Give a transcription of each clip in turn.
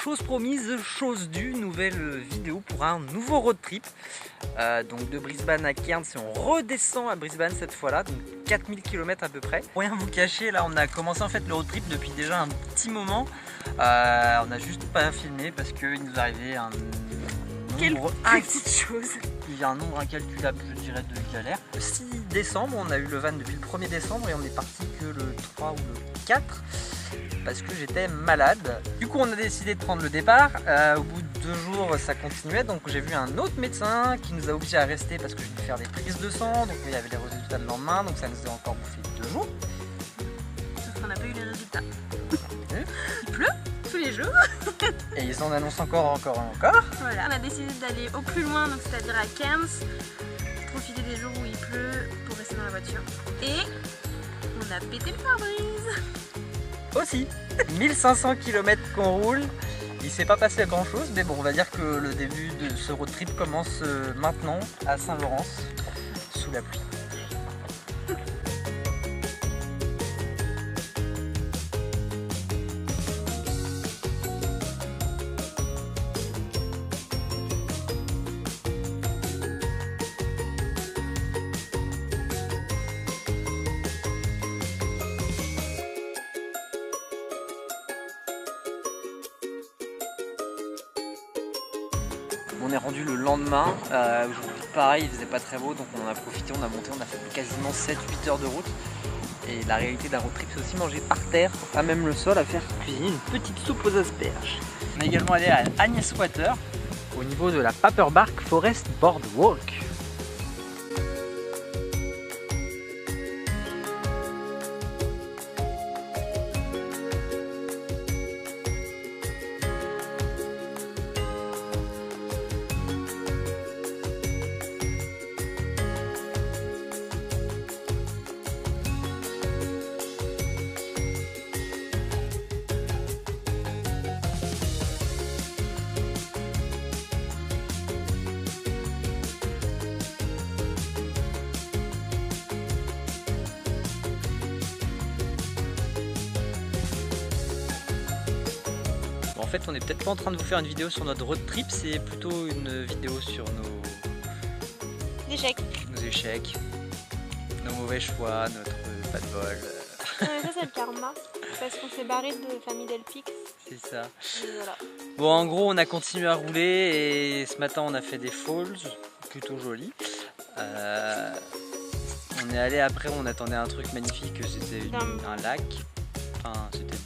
chose promise, chose due, nouvelle vidéo pour un nouveau road trip. Donc de Brisbane à Cairns et on redescend à Brisbane cette fois-là, donc 4000 km à peu près. Pour rien vous cacher, là on a commencé en fait le road trip depuis déjà un petit moment. On n'a juste pas filmé parce qu'il nous arrivait un nombre il y a un nombre incalculable, je dirais, de galères. Le 6 décembre, on a eu le van depuis le 1er décembre et on est parti que le 3 ou le 4 parce que j'étais malade. Du coup, on a décidé de prendre le départ. Au bout de 2 jours, ça continuait. Donc, j'ai vu un autre médecin qui nous a obligés à rester parce que je devais faire des prises de sang. Donc, il y avait les résultats le lendemain. Donc, ça nous a encore bouffé 2 jours. Sauf qu'on n'a pas eu les résultats. Il pleut tous les jours. Et ils en annoncent encore. Voilà, on a décidé d'aller au plus loin, donc c'est-à-dire à Cairns, profiter des jours où il pleut pour rester dans la voiture. Et on a pété le pare-brise. Aussi 1500 km qu'on roule. Il s'est pas passé grand chose, mais bon, on va dire que le début de ce road trip commence maintenant à Saint-Laurence, sous la pluie. On est rendu le lendemain, aujourd'hui pareil, il faisait pas très beau, donc on en a profité, on a monté, on a fait quasiment 7-8 heures de route. Et la réalité d'un road trip, c'est aussi manger par terre, pas même le sol, à faire cuisiner une petite soupe aux asperges. On est également allé à Agnes Water, au niveau de la Paperbark Forest Boardwalk. En fait, on n'est peut-être pas en train de vous faire une vidéo sur notre road trip, c'est plutôt une vidéo sur nos échecs, nos mauvais choix, notre pas de bol. Ça c'est le karma, parce qu'on s'est barré de Famille Delpix. C'est ça. Voilà. Bon, en gros, on a continué à rouler et ce matin, on a fait des falls, plutôt jolis. On est allé après, on attendait un truc magnifique, c'était un lac. Enfin, c'était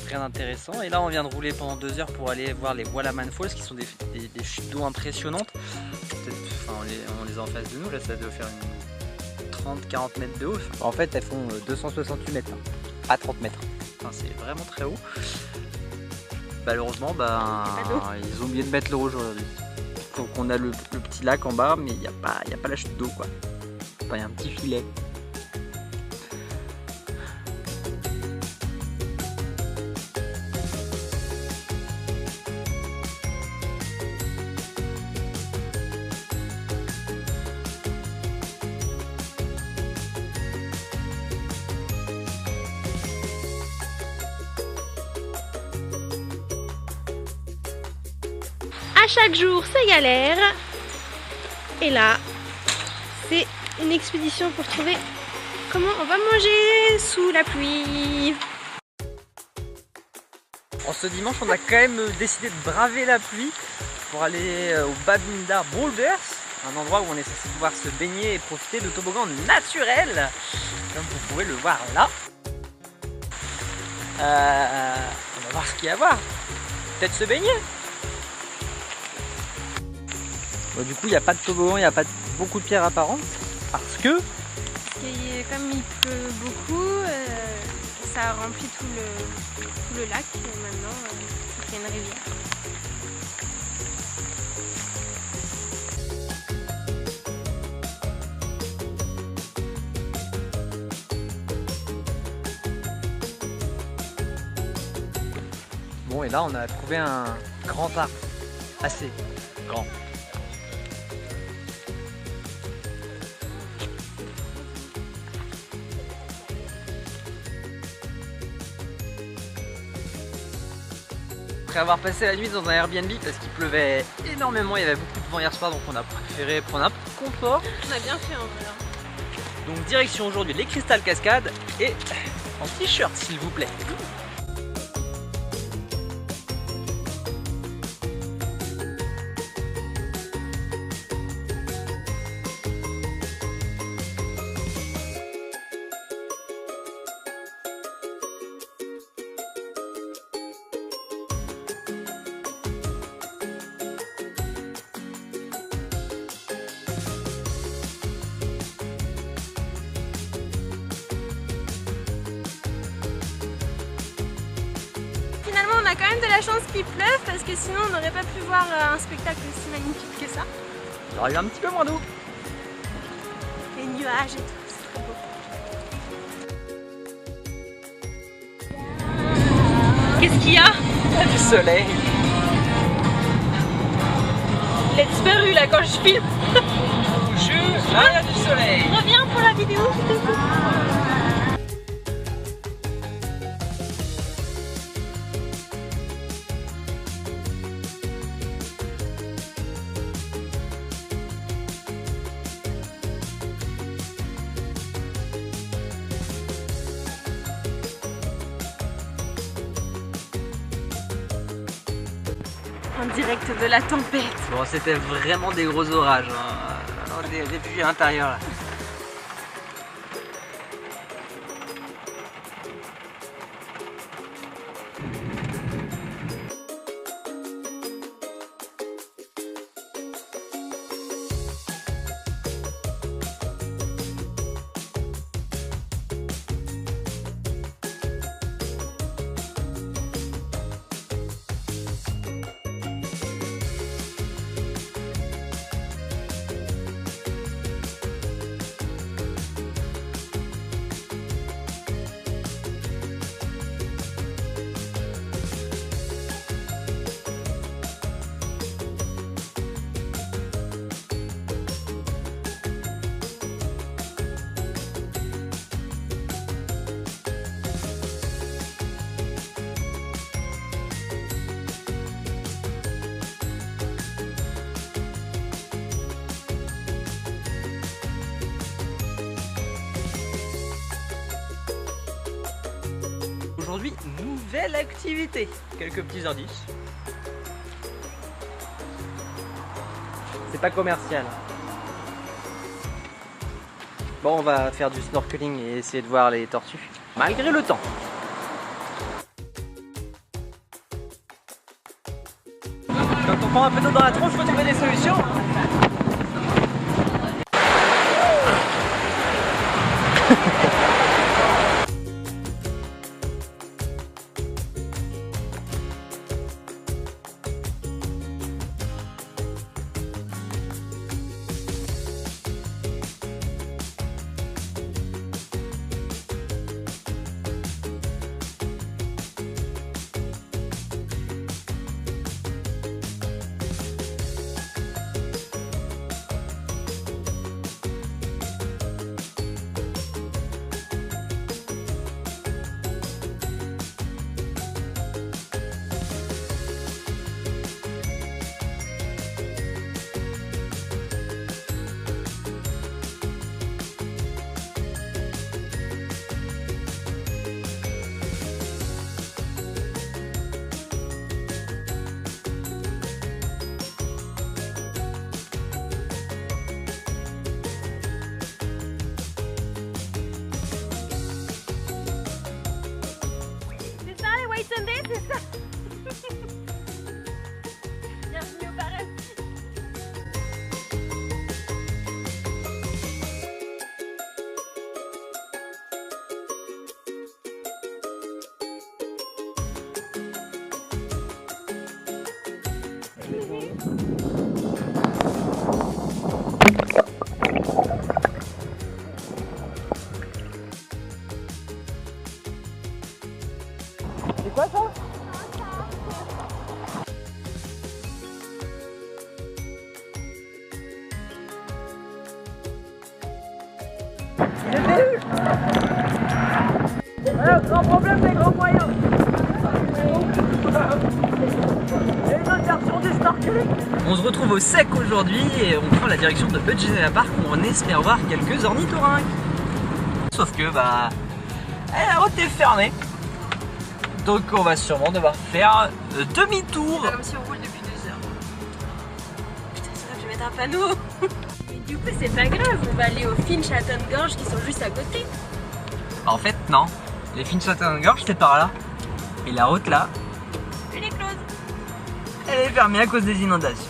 rien d'intéressant. Et là, on vient de rouler pendant 2 heures pour aller voir les Wallaman Falls, qui sont des chutes d'eau impressionnantes. Enfin, on les a en face de nous, là, ça doit faire une 30-40 mètres de haut. En fait, elles font 268 mètres, à 30 mètres. Enfin, c'est vraiment très haut. Malheureusement, ils ont oublié de mettre le rouge aujourd'hui. Donc on a le petit lac en bas, mais il n'y a pas la chute d'eau, quoi. Enfin, il y a un petit filet. À chaque jour, c'est galère. Et là, c'est une expédition pour trouver comment on va manger sous la pluie. En ce dimanche, on a quand même décidé de braver la pluie pour aller au Babinda Boulders, un endroit où on est censé pouvoir se baigner et profiter de toboggans naturels, comme vous pouvez le voir là. On va voir ce qu'il y a à voir. Peut-être se baigner. Bon, du coup, il n'y a pas de toboggan, il n'y a pas beaucoup de pierres apparentes parce que Comme il pleut beaucoup, ça a rempli tout le lac et maintenant ça fait une rivière. Bon, et là, on a trouvé un grand arbre, assez grand. après avoir passé la nuit dans un Airbnb parce qu'il pleuvait énormément, il y avait beaucoup de vent hier soir, donc on a préféré prendre un peu de confort. On a bien fait en vrai. Donc direction aujourd'hui les Crystal Cascades et en t-shirt s'il vous plaît. Finalement, on a quand même de la chance qu'il pleuve parce que sinon on n'aurait pas pu voir un spectacle aussi magnifique que ça. Il aurait eu un petit peu moins d'eau. Les nuages et tout, c'est trop beau. Qu'est-ce qu'il y a? Il y a du soleil. Il a disparu là quand je filme. Là il y a du soleil. Reviens pour la vidéo, s'il te plaît. En direct de la tempête. Bon, c'était vraiment des gros orages, hein. Des réfugiés intérieurs là. Aujourd'hui, nouvelle activité. Quelques petits indices. C'est pas commercial. Bon, on va faire du snorkeling et essayer de voir les tortues. Malgré le temps. Quand on prend un peu d'eau dans la tronche, il faut trouver des solutions. c'est ça. Bienvenue au paradis. C'est quoi ça? C'était où? Voilà, grand problème des grands moyens. On se retrouve au sec aujourd'hui et on prend la direction de Eugenia Park où on espère voir quelques ornithorynques. Sauf que bah la route est fermée. Donc on va sûrement devoir faire demi-tour. Comme si on roule depuis 2 heures. Putain, c'est vrai que je vais mettre un panneau. Mais du coup c'est pas grave, on va aller aux Finch à Tonne-Gorge qui sont juste à côté. En fait non, les Finch à Tonne-Gorge c'est par là. Et la route là, Elle est close. elle est fermée à cause des inondations.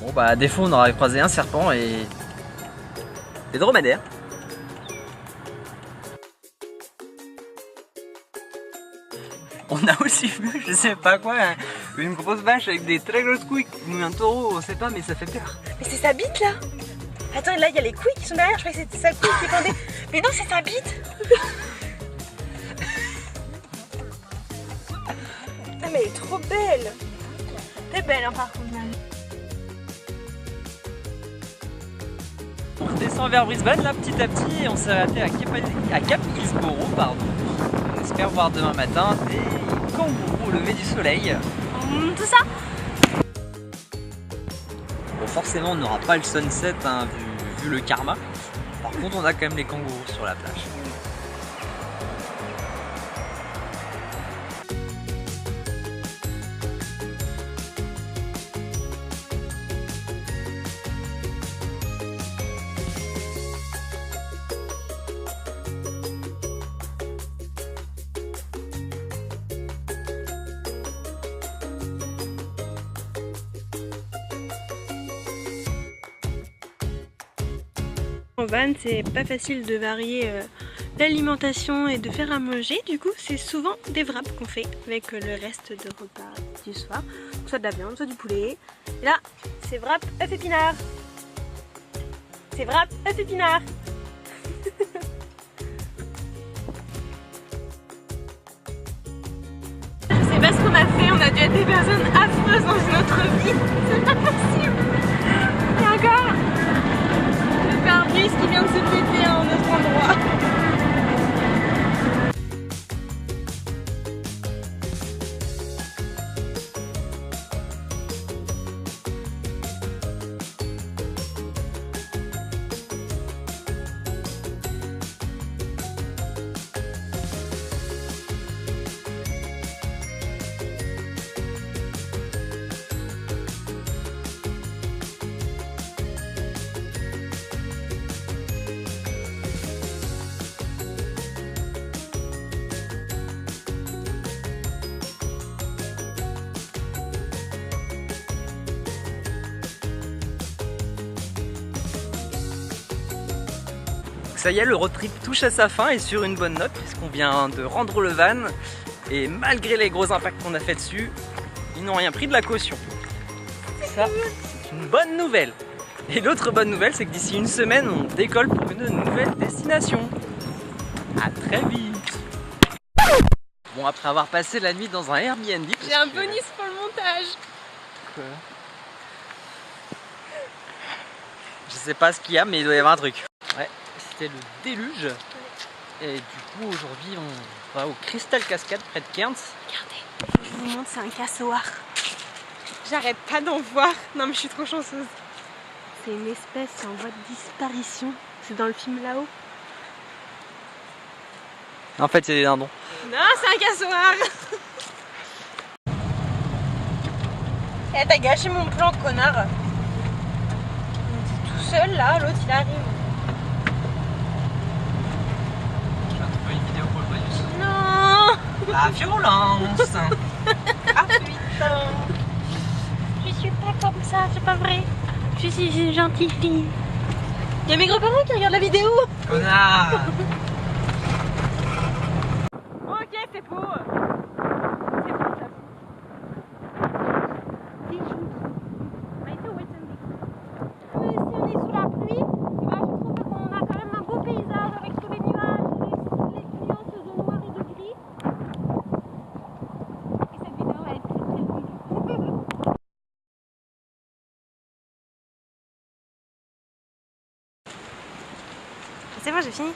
Bon bah à défaut on aurait croisé un serpent et des dromadaires. On a aussi vu, je sais pas quoi, une grosse vache avec des très grosses couilles, ou un taureau, on sait pas, mais ça fait peur. Mais c'est sa bite là. Attends, là il y a les couilles qui sont derrière, je croyais que c'était sa couille qui pendait. Mais non, c'est sa bite. Ah mais elle est trop belle. T'es belle hein, par contre. On redescend vers Brisbane là petit à petit et on s'est arrêté à Cap Hillsborough, pardon. On espère voir demain matin des kangourous au lever du soleil. Tout ça. Bon forcément on n'aura pas le sunset hein, vu le karma. Par contre on a quand même les kangourous sur la plage. En van, c'est pas facile de varier l'alimentation et de faire à manger. Du coup, c'est souvent des wraps qu'on fait avec le reste de repas du soir. Soit de la viande, soit du poulet. Et là, c'est wrap œuf épinard. C'est wrap œuf épinard. Je sais pas ce qu'on a fait. On a dû être des personnes affreuses dans une autre vie. C'est pas possible. Et encore le pare-brise qui vient de se péter à un autre endroit. Ça y est, le road trip touche à sa fin et sur une bonne note puisqu'on vient de rendre le van et malgré les gros impacts qu'on a fait dessus, ils n'ont rien pris de la caution. Ça, c'est une bonne nouvelle. Et l'autre bonne nouvelle, c'est que d'ici une semaine, on décolle pour une nouvelle destination. À très vite. Bon, après avoir passé la nuit dans un Airbnb... J'ai un bonus pour le montage. Quoi ? Je sais pas ce qu'il y a, mais il doit y avoir un truc. Ouais, c'était le déluge. Et du coup, aujourd'hui, on va au Crystal Cascade près de Cairns. Regardez, je vous montre, c'est un cassoir. J'arrête pas d'en voir. Non mais je suis trop chanceuse. C'est une espèce en voie de disparition. C'est dans le film là-haut. En fait, c'est des dindons. Non, c'est un cassoir. Eh, t'as gâché mon plan, connard. On est tout seul là, l'autre il arrive. Je vais trouver une vidéo pour le bonus. Non. La violence. Ah putain. Je suis pas comme ça, c'est pas vrai. Je suis une gentille fille. Il y a mes grands-parents qui regardent la vidéo. Connard. Ok, c'est beau. C'est beau, ça. C'est chou. Mais si on est sous la pluie, eh ben, je trouve qu'on a quand même un beau paysage avec tous les nuages, les nuances de noir et de gris. Et cette vidéo va être très très longue. C'est bon, j'ai fini.